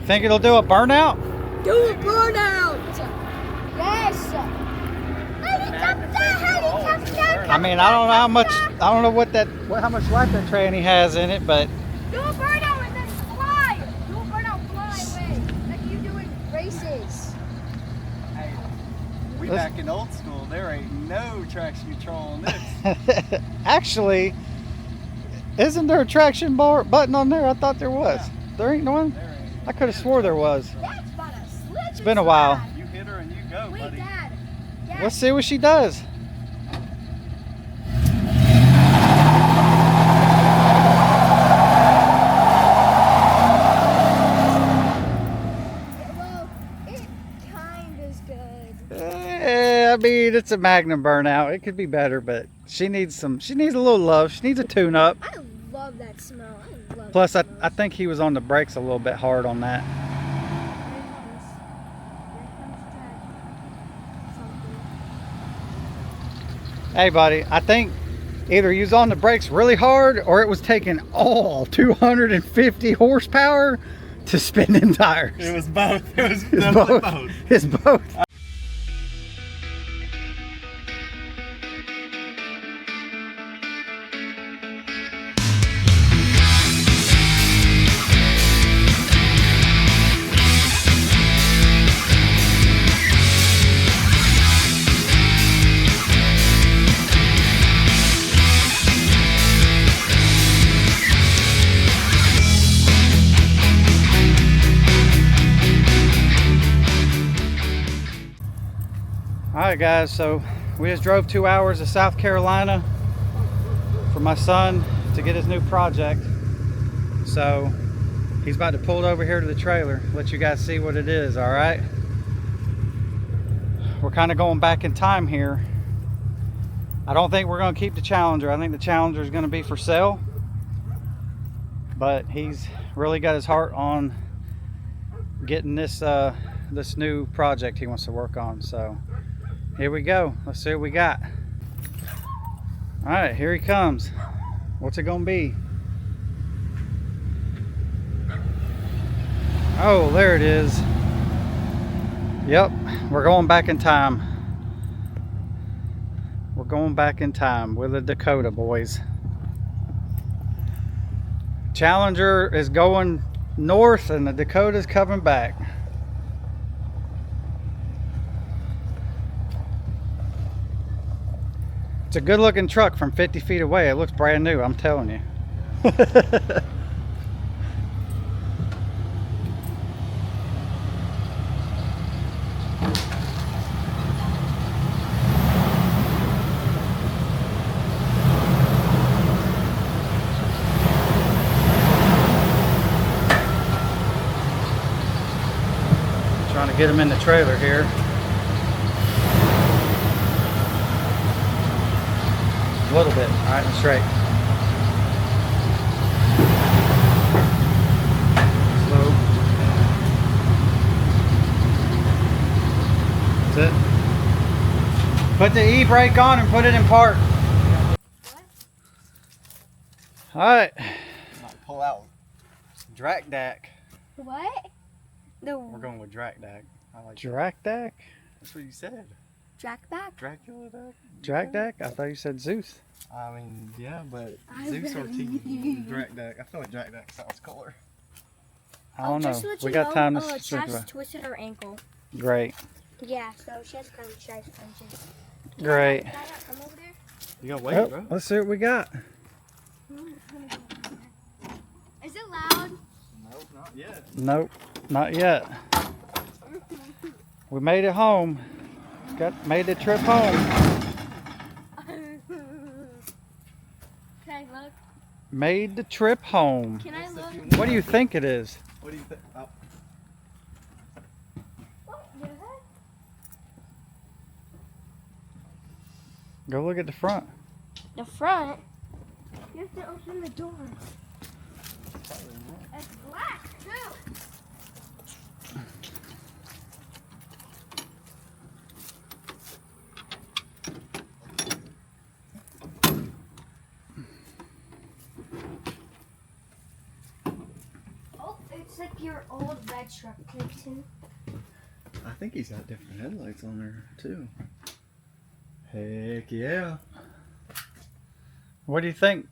Think it'll do a burnout? Do a burnout! Yes! I mean, I don't know how much, I don't know how much life that tranny has in it, but. Do a burnout and then fly! Do a burnout, fly away. Like you do in races. Hey, we back in old school. There ain't no traction control on this. Actually, isn't there a traction bar button on there? I thought there was. Yeah. There ain't one? There ain't. I could have swore there was. That's about a slip. It's been a while. You hit her and you go, Wait, buddy. Dad. Let's see what she does. Well, it kind is good. I mean, it's a magnum burnout. It could be better, but she needs a little love. She needs a tune up. I love that smell. I love Plus, that I think he was on the brakes a little bit hard on that. Hey, buddy, I think either he was on the brakes really hard or it was taking all 250 horsepower to spin them tires. It was both. It was definitely both. It's both. Alright guys, so we just drove 2 hours to South Carolina for my son to get his new project. So he's about to pull it over here to the trailer, let you guys see what it is, alright? We're kind of going back in time here. I don't think we're going to keep the Challenger. I think the Challenger is going to be for sale. But he's really got his heart on getting this this new project he wants to work on. So here we go. Let's see what we got. All right, here he comes. What's it gonna be? Oh, there it is. Yep, we're going back in time. We're going back in time with a Dakota, boys. Challenger is going north and the Dakota's coming back. It's a good looking truck from 50 feet away. It looks brand new, I'm telling you. Trying to get him in the trailer here. A little bit, all right, and straight. Slow. That's it. Put the e-brake on and put it in park. All right. Pull out. DracDak. What? No. We're going with DracDak. I like DracDak? That's what you said. DracDak? Dracula Dak? DracDak? I thought you said Zeus. I mean, yeah, but Zeus or DracDak. I feel like DracDak sounds cooler. I don't know. We got time to think about it. Twisted her ankle. Great. Yeah, so she has kind of shy suspension. Great. Come over there. You gotta wait, Well, bro. let's see what we got. Is it loud? No, not yet. Nope, not yet. We made it home. Made the trip home. Can I look? Made the trip home. Can I look? What do you think it is? What do you think? Oh. What the heck? Go look at the front. The front? You have to open the door. It's black too. Oh, it's It's like your old red truck, Clifton. I think he's got different headlights on there too. Heck yeah. What do you think?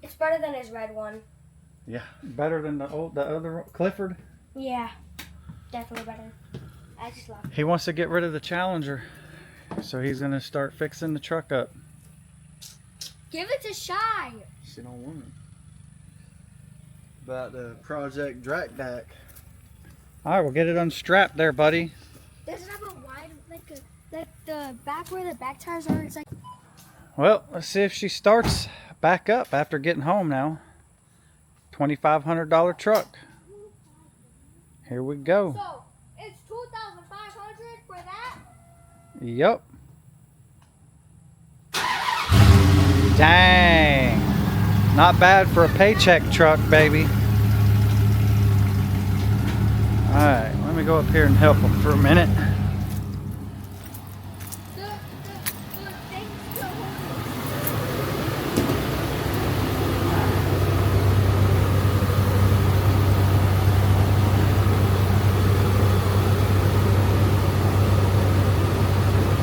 It's better than his red one. Yeah. Better than the other Clifford? Yeah, definitely better. I just love it. He wants to get rid of the Challenger, so he's gonna start fixing the truck up. Give it to Shy. She don't want it. About the project DracDak. All right, we'll get it unstrapped there, buddy. Does it have a wide, like the back where the back tires are? It's like. Well, let's see if she starts back up after getting home now. $2,500 truck. Here we go. So it's $2,500 for that. Yep. Dang. Not bad for a paycheck truck, baby. Alright, let me go up here and help him for a minute.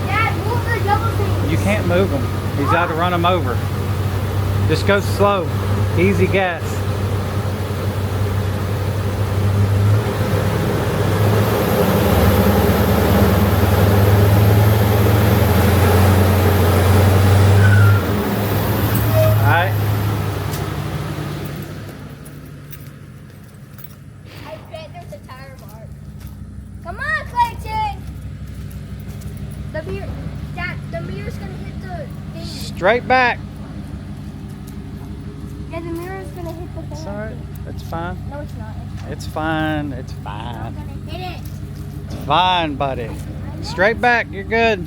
Dad, move the double thing. You can't move him. He's got to run him over. Just go slow. Easy gas. Alright. I bet there's a tire mark. Come on, Clayton. The mirror, Dad, the mirror's gonna hit the thing. Straight back. Yeah, the mirror's gonna hit the thing. It's alright. It's fine. No, it's not. It's fine. It's I'm fine. gonna hit it. It's fine, buddy. Straight back. You're good.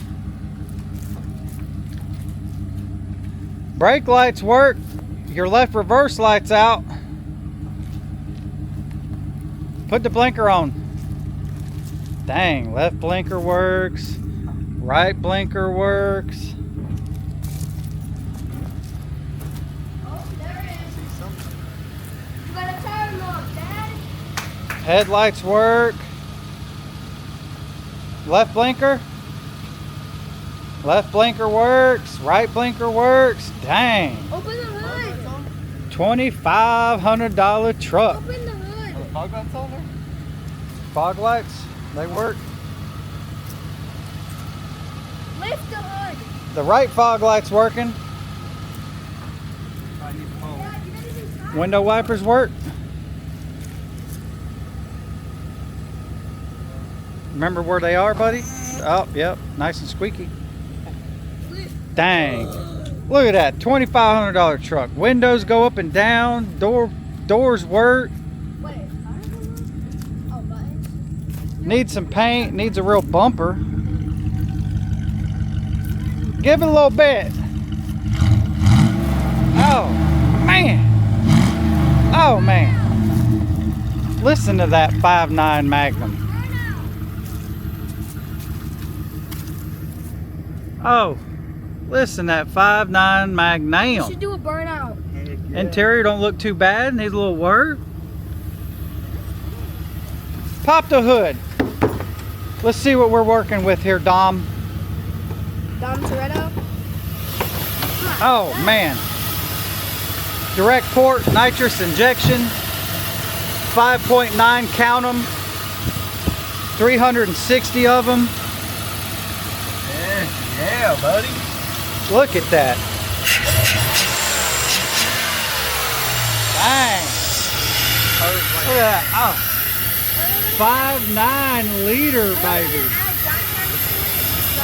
Brake lights work. Your left reverse light's out. Put the blinker on. Dang, left blinker works. Right blinker works. Oh, there it is. You got a tire mark, Dad. Headlights work. Left blinker. Left blinker works. Right blinker works. Dang. Open the hood. $2,500 truck. Open the hood. Fog lights on there? Fog lights, they work. Lift the hood. The right fog light's working. I need the phone. Dad, you didn't even start. Window wipers work. Remember where they are, buddy? Oh, yep, nice and squeaky. Dang. Look at that, $2,500 truck. Windows go up and down, doors work. Wait, oh, buttons. Needs some paint, needs a real bumper. Give it a little bit. Oh, man. Oh, man. Listen to that 5.9 Magnum. Oh, listen to that 5.9 You Magnum. should do a burnout. Heck yeah. Interior don't look too bad. Needs a little work. Pop the hood. Let's see what we're working with here, Dom. Dom Toretto. Oh, man. Direct port, nitrous injection. 5.9, count them. 360 of them. Heck yeah, buddy. Look at that. Dang. Look at that. Oh. 5.9 liter, baby.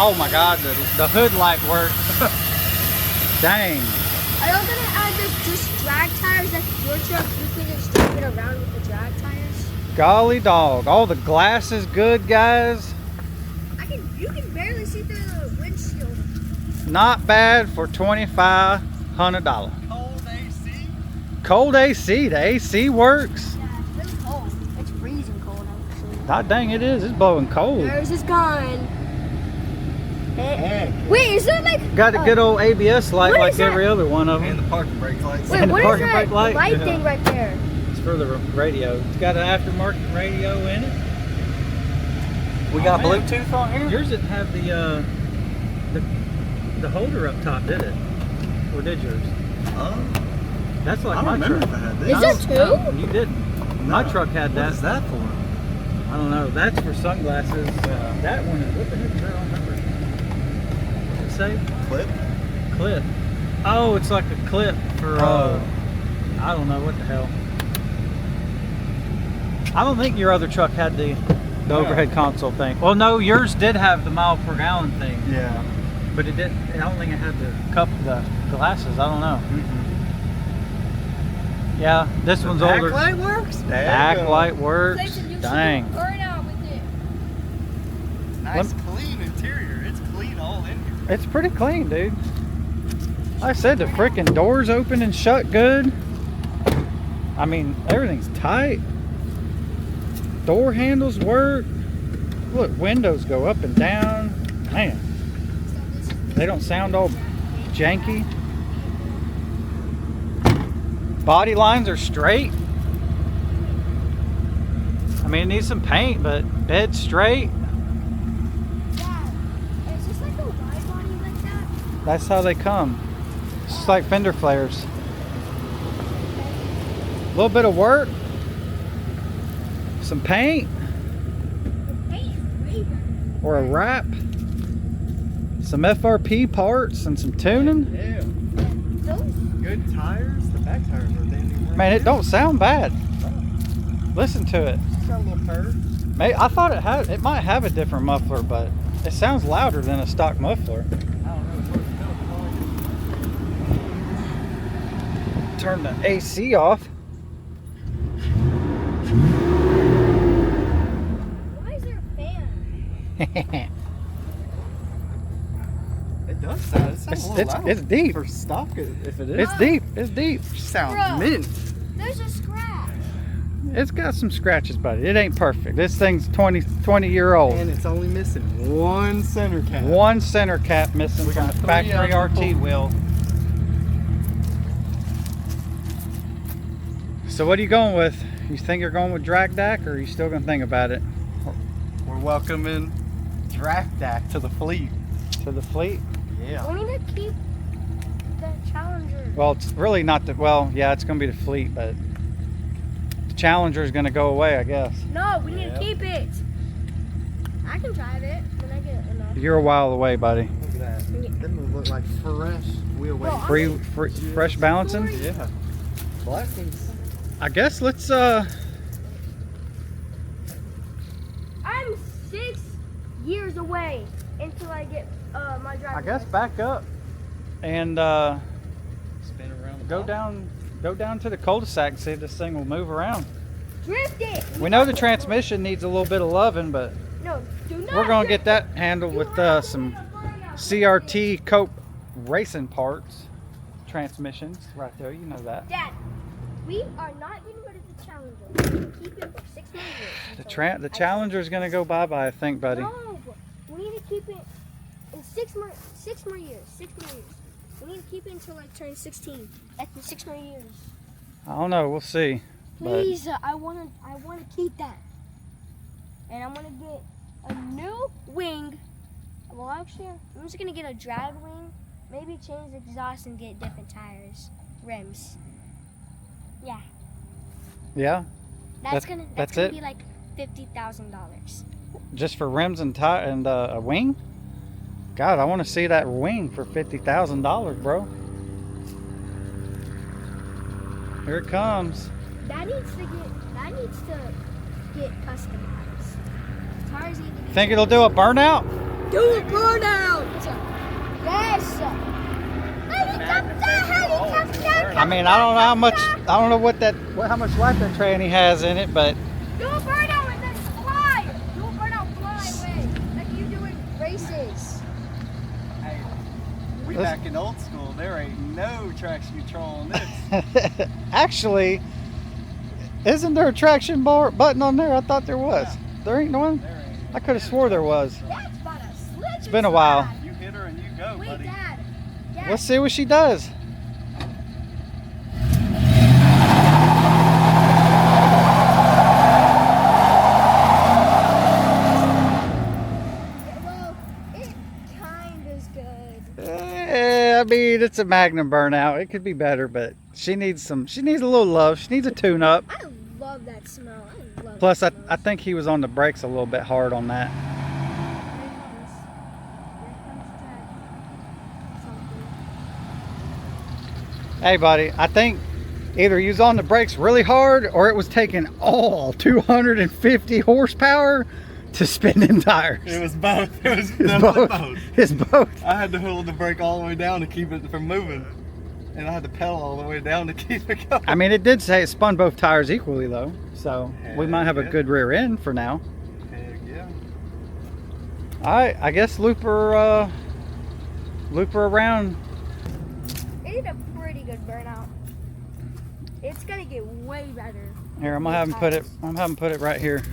Oh my God, the hood light works. Dang. Are you gonna add just drag tires like your truck? You can just drive it around with the drag tires. Golly dog. All the glass is good, guys. You can barely see through the windshield. Not bad for $2,500. Cold AC. Cold AC. The AC works. Yeah, it's really cold. It's freezing cold actually. God dang, it is. It's blowing cold. There's his gun. Heck. Wait, is there like Got a good old ABS light What like is that? every other one of them. And the parking brake lights. Wait, And the what is parking that brake light? light thing right there? for the radio. It's got an aftermarket radio in it. We got Bluetooth on here? Yours didn't have the holder up top, did it? Or did yours? That's like I my don't remember truck. if I had Is this. there two? No, you didn't. My truck had that. What is that for? I don't know. That's for sunglasses. That one is, what the heck is that? I don't remember. What did it say? Clip? Clip. Oh, it's like a clip for, I don't know, what the hell. I don't think your other truck had the overhead console thing. Well, no, yours did have the mile per gallon thing. Yeah. But it didn't, I don't think it had the glasses. I don't know. Yeah, this one's older. Backlight works? Backlight works. Clayton, you should Dang. do Burnout with it. Nice clean interior. It's clean all in here. It's pretty clean, dude. Like I said, the freaking doors open and shut good. I mean, everything's tight. Door handles work. Look, windows go up and down. Man, they don't sound all janky. Body lines are straight. I mean, it needs some paint, but bed's straight. Dad, is this like a wide body like that? That's how they come. It's just like fender flares. A little bit of work. Some paint The paint is way better. or a wrap. Some FRP parts and some tuning. Yeah. Those? Good tires. The back tires are damn. Man, it don't sound bad. Listen to it. It's got a little purr. I thought it might have a different muffler, but it sounds louder than a stock muffler. I don't know what it's Turn the AC off. Why is there a fan? It does sound. It sounds a little loud. It's deep. For stock, if it is. It's deep. It's deep. It sounds Bro. mint. There's a scratch. It's got some scratches, buddy. It ain't perfect. This thing's 20-year-old. And it's only missing one center cap. One center cap missing We from got the three factory of them. RT wheel. So what are you going with? You think you're going with DracDak, or are you still going to think about it? We're welcoming DracDak to the fleet. To the fleet? Yeah. We need to keep the Challenger. Well, it's really not the, well, yeah, it's going to be the fleet, but the Challenger is going to go away, I guess. No, we need Yeah. to keep it. I can drive it when I get enough. You're a while away, buddy. Look at that. Them would look like fresh wheel weight. Well, Fresh balancing? Yeah. Blessings. I guess let's, I'm 6 years away until I get my driving. I guess license. back up and Spin around the go top. down to the cul-de-sac and see if this thing will move around. Drift it. We know the transmission needs a little bit of loving, but No, do not. we're gonna drift get that handled with some CRT Cope racing parts. Transmissions right there, you know that. Dad, we are not getting rid of the Challenger. We're going to keep it for 6 more years. The Challenger's gonna go bye-bye, I think, buddy. No, we need to keep it in 6 more years. 6 more years. We need to keep it until I turn 16. That's 6 more years. I don't know, we'll see. But Please, I want to keep that. And I'm gonna get a new wing. Well, actually, I'm just gonna get a drag wing. Maybe change the exhaust and get different tires, rims. Yeah, yeah, that's That's gonna it? be like $50,000. just for rims and a wing. God, I want to see that wing for $50,000, bro. Here it comes. That needs to get customized. Tires need to be. Think it'll do a burnout? Do a burnout. Yes. Helicopter. I mean, I don't know how much. I don't know how much life that tranny has in it, but Do a burnout and then fly. Do a burnout fly away, like you do in races. Hey, we Let's- back in old school. There ain't no traction control on this. actually, isn't there a traction bar button on there? I thought there was. Yeah. There ain't one. There ain't. I could have swore there was. That's about a slip. It's been a while. You hit her and you go, Wait, buddy. Dad. Dad. Let's see what she does. mean, it's a Magnum Burnout. It could be better, but she needs a little love. She needs a tune-up. I love that smell. I love Plus, that I think he was on the brakes a little bit hard on that. Hey, buddy, I think either he was on the brakes really hard or it was taking all 250 horsepower to spin them tires. It was both. It was definitely both. It's both. I had to hold the brake all the way down to keep it from moving. And I had to pedal all the way down to keep it going. I mean, it did say it spun both tires equally, though. So we might have a yeah. good rear end for now. Heck yeah. All right, I guess loop her around. It's a pretty good burnout. It's gonna get way better. Here, I'm gonna have him put it. I'm gonna have him put it right here.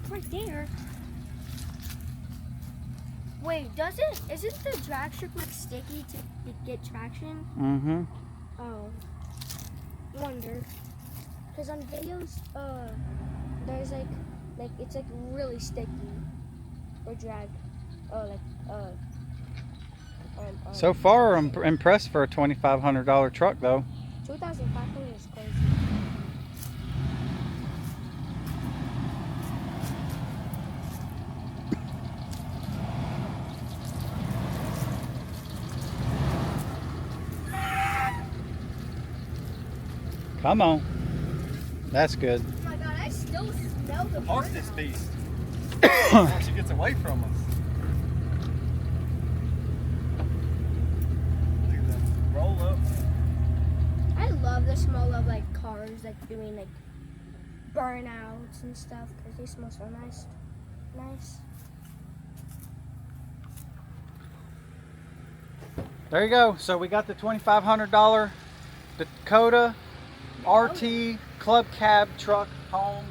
Right there. Wait, isn't the drag strip like sticky to get traction? Mm-hmm. Oh, wonder. Because on videos, there's like it's like really sticky for drag. So far, I'm impressed for a $2,500 truck, though. 2,500 is crazy. Come on. That's good. Oh my god, I still smell the Park this burnout. beast. Once she gets away from us. Look at that. Roll up. I love the smell of like cars like doing like burnouts and stuff because they smell so nice. There you go. So we got the $2,500 Dakota RT club cab truck home.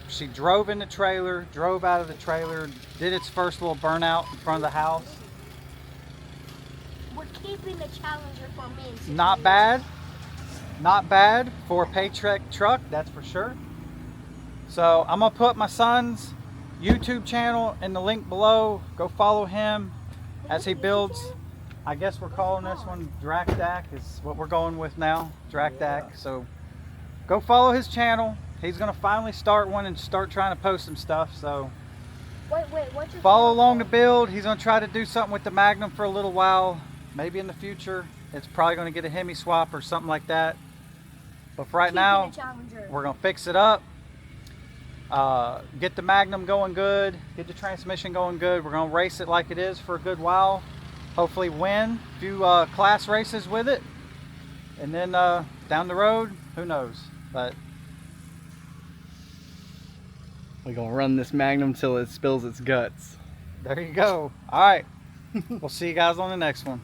She drove in the trailer, drove out of the trailer, did its first little burnout in front of the house. We're keeping the Challenger for me. And Not bad. Not bad for a paycheck truck, that's for sure. So I'm gonna put my son's YouTube channel in the link below. Go follow him as he builds. I guess we're calling this one DracDak is what we're going with now, DracDak. Yeah. So go follow his channel. He's gonna finally start one and start trying to post some stuff. So Wait, what's your follow channel along the called? build. He's gonna try to do something with the Magnum for a little while. Maybe in the future, it's probably gonna get a Hemi swap or something like that. But for right Keeping now, the Challenger. we're gonna fix it up. Get the Magnum going good. Get the transmission going good. We're gonna race it like it is for a good while. Hopefully win a few class races with it. And then down the road, who knows? But We're gonna run this Magnum till it spills its guts. there you go. All right. We'll see you guys on the next one.